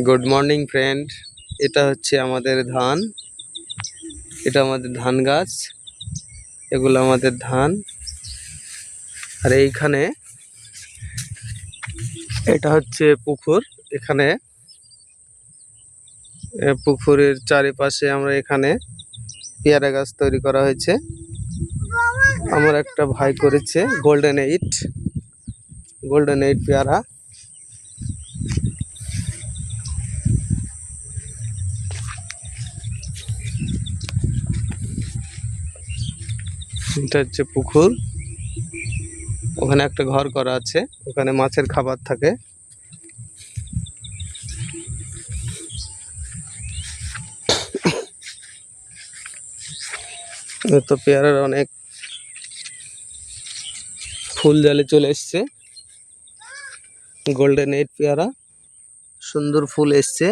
Good morning friend. এটা হচ্ছে আমাদের ধান। এটা আমাদের ধান গাছ। এগুলো আমাদের ধান। আর এইখানে এটা হচ্ছে পুকুর। এখানে পুকুরের চারিপাশে আমরা এখানে পেয়ারা গাছ তৈরি করা হয়েছে। আমার একটা ভাই করেছে গোল্ডেন 8 পেয়ারা। এটা হচ্ছে পুকুর। ওখানে একটা ঘর করা আছে, ওখানে মাছের খাবার থাকে। তো পেয়ারার অনেক ফুল জালে চলে এসছে। গোল্ডেন 8 পেয়ারা, সুন্দর ফুল এসছে।